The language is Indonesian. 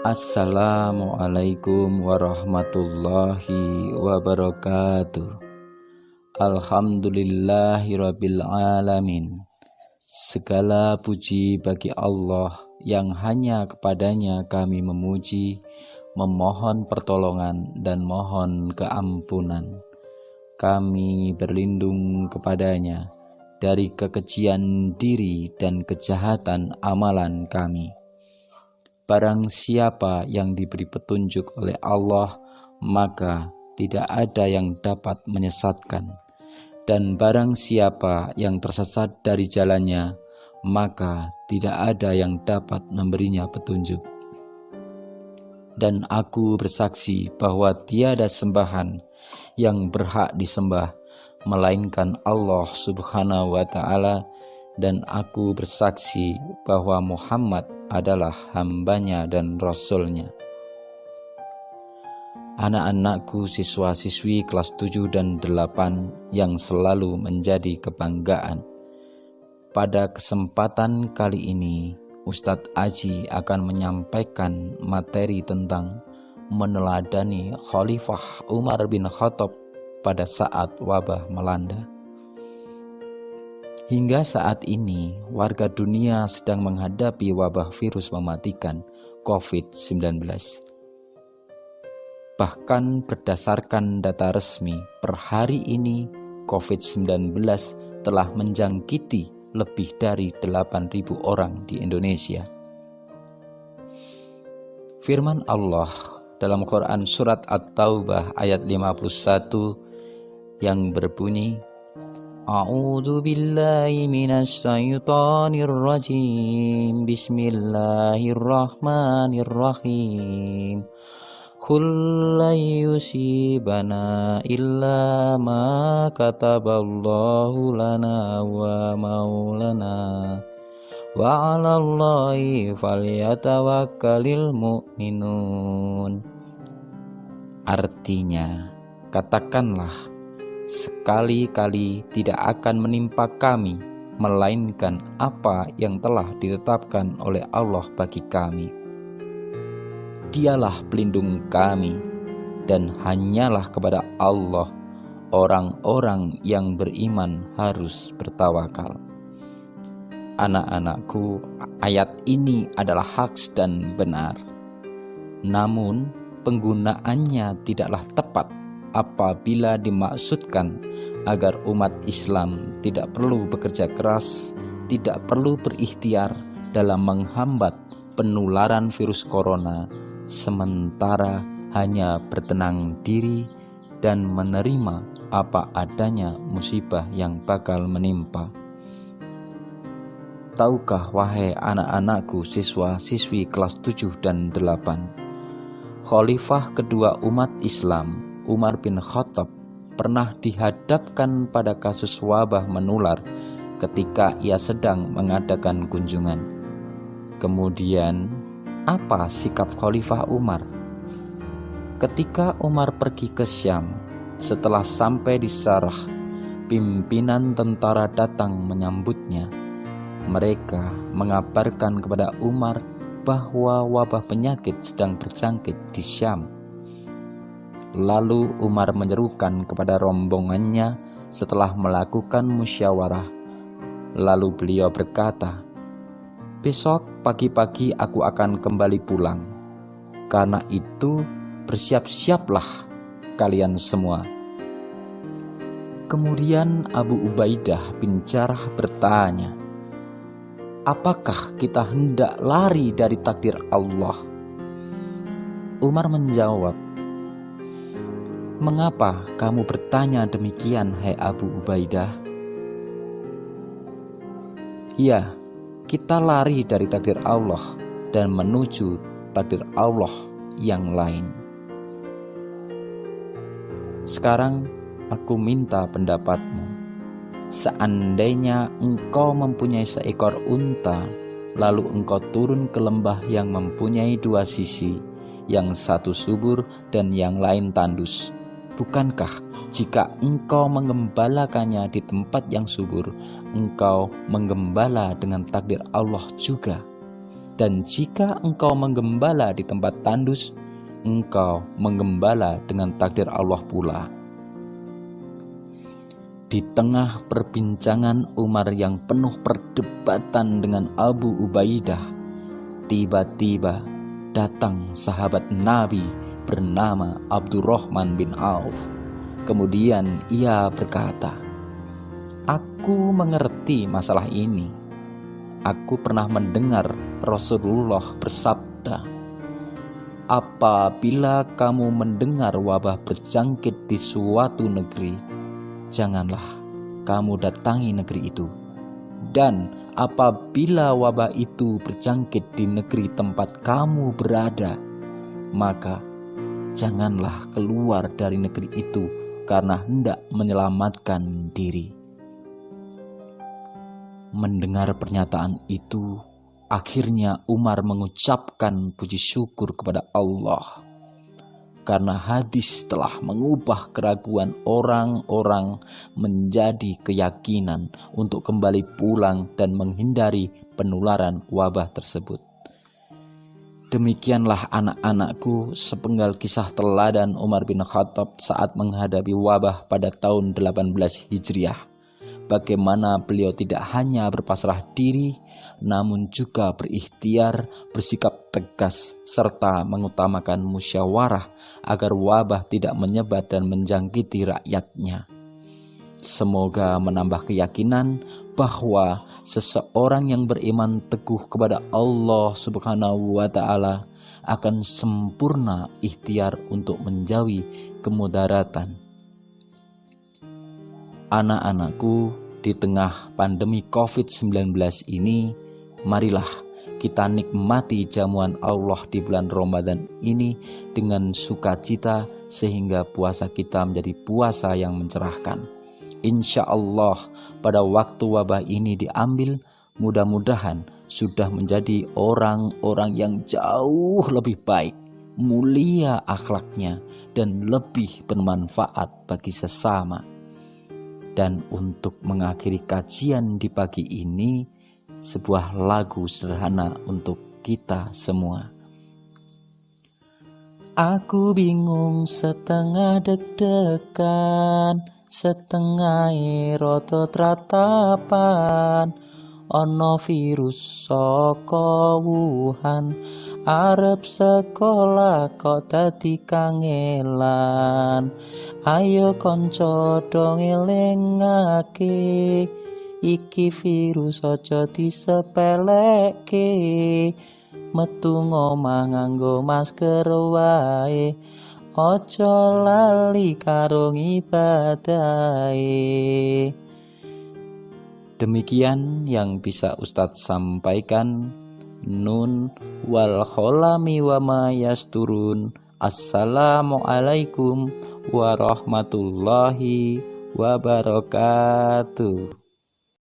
Assalamualaikum warahmatullahi wabarakatuh. Alhamdulillahirabbil alamin. Segala puji bagi Allah yang hanya kepadanya kami memuji, memohon pertolongan dan mohon keampunan. Kami berlindung kepadanya dari kekejian diri dan kejahatan amalan kami. Barang siapa yang diberi petunjuk oleh Allah, maka tidak ada yang dapat menyesatkan. Dan barang siapa yang tersesat dari jalannya, maka tidak ada yang dapat memberinya petunjuk. Dan aku bersaksi bahwa tiada sembahan yang berhak disembah, melainkan Allah Subhanahu wa Ta'ala, dan aku bersaksi bahwa Muhammad adalah hambanya dan rasulnya. Anak-anakku siswa-siswi kelas 7 dan 8 yang selalu menjadi kebanggaan. Pada kesempatan kali ini, Ustadz Aji akan menyampaikan materi tentang meneladani Khalifah Umar bin Khattab pada saat wabah melanda. Hingga saat ini, warga dunia sedang menghadapi wabah virus mematikan COVID-19. Bahkan berdasarkan data resmi, per hari ini COVID-19 telah menjangkiti lebih dari 8.000 orang di Indonesia. Firman Allah dalam Quran Surat At-Taubah ayat 51 yang berbunyi, A'udzu billahi minasy syaithanir rajim. Bismillahirrahmanirrahim. Qul la yusibana illa ma kataballahu lana wa maulana wa 'alallahi falyatawakkalul mu'minun. Artinya, katakanlah, sekali-kali tidak akan menimpa kami, melainkan apa yang telah ditetapkan oleh Allah bagi kami. Dialah pelindung kami, dan hanyalah kepada Allah orang-orang yang beriman harus bertawakal. Anak-anakku, ayat ini adalah hak dan benar. Namun, penggunaannya tidaklah tepat apabila dimaksudkan agar umat Islam tidak perlu bekerja keras, tidak perlu berikhtiar dalam menghambat penularan virus corona, sementara hanya bertenang diri dan menerima apa adanya musibah yang bakal menimpa. Tahukah wahai anak-anakku siswa-siswi kelas 7 dan 8, Khalifah kedua umat Islam, Umar bin Khattab, pernah dihadapkan pada kasus wabah menular ketika ia sedang mengadakan kunjungan. Kemudian, apa sikap Khalifah Umar? Ketika Umar pergi ke Syam, setelah sampai di Sarah, pimpinan tentara datang menyambutnya. Mereka mengabarkan kepada Umar bahwa wabah penyakit sedang berjangkit di Syam. Lalu Umar menyerukan kepada rombongannya setelah melakukan musyawarah. Lalu beliau berkata, "Besok pagi-pagi aku akan kembali pulang. Karena itu bersiap-siaplah kalian semua." Kemudian Abu Ubaidah bin Jarrah bertanya, "Apakah kita hendak lari dari takdir Allah?" Umar menjawab, "Mengapa kamu bertanya demikian, hai Abu Ubaidah?" "Ya, kita lari dari takdir Allah dan menuju takdir Allah yang lain." Sekarang aku minta pendapatmu. Seandainya engkau mempunyai seekor unta, lalu engkau turun ke lembah yang mempunyai dua sisi, yang satu subur dan yang lain tandus, bukankah jika engkau menggembalakannya di tempat yang subur, engkau menggembala dengan takdir Allah juga? Dan jika engkau menggembala di tempat tandus, engkau menggembala dengan takdir Allah pula. Di tengah perbincangan Umar yang penuh perdebatan dengan Abu Ubaidah, tiba-tiba datang sahabat Nabi bernama Abdurrahman bin Auf. Kemudian ia berkata, "Aku mengerti masalah ini. Aku pernah mendengar Rasulullah bersabda, apabila kamu mendengar wabah berjangkit di suatu negeri, janganlah kamu datangi negeri itu. Dan apabila wabah itu berjangkit di negeri tempat kamu berada, maka janganlah keluar dari negeri itu karena hendak menyelamatkan diri." Mendengar pernyataan itu, akhirnya Umar mengucapkan puji syukur kepada Allah, karena hadis telah mengubah keraguan orang-orang menjadi keyakinan untuk kembali pulang dan menghindari penularan wabah tersebut. Demikianlah anak-anakku sepenggal kisah teladan Umar bin Khattab saat menghadapi wabah pada tahun 18 Hijriah. Bagaimana beliau tidak hanya berpasrah diri, namun juga berikhtiar, bersikap tegas, serta mengutamakan musyawarah agar wabah tidak menyebar dan menjangkiti rakyatnya. Semoga menambah keyakinan bahwa seseorang yang beriman teguh kepada Allah Subhanahu wa Ta'ala akan sempurna ikhtiar untuk menjauhi kemudaratan. Anak-anakku, di tengah pandemi COVID-19 ini, marilah kita nikmati jamuan Allah di bulan Ramadan ini dengan sukacita sehingga puasa kita menjadi puasa yang mencerahkan. Insya Allah pada waktu wabah ini diambil, mudah-mudahan sudah menjadi orang-orang yang jauh lebih baik, mulia akhlaknya, dan lebih bermanfaat bagi sesama. Dan untuk mengakhiri kajian di pagi ini, sebuah lagu sederhana untuk kita semua. Aku bingung setengah deg-degan, setengah rotot ratapan, ono virus saka Wuhan, arep sekolah kok dadi kangelan. Ayo konco dong elingake, iki virus aja disepelekke. Metu ngomah nganggo masker wae, aja lali karo ngibadahe. Demikian yang bisa Ustadz sampaikan. Nun wal kholami wa ma yasturun. Assalamualaikum warahmatullahi wabarakatuh.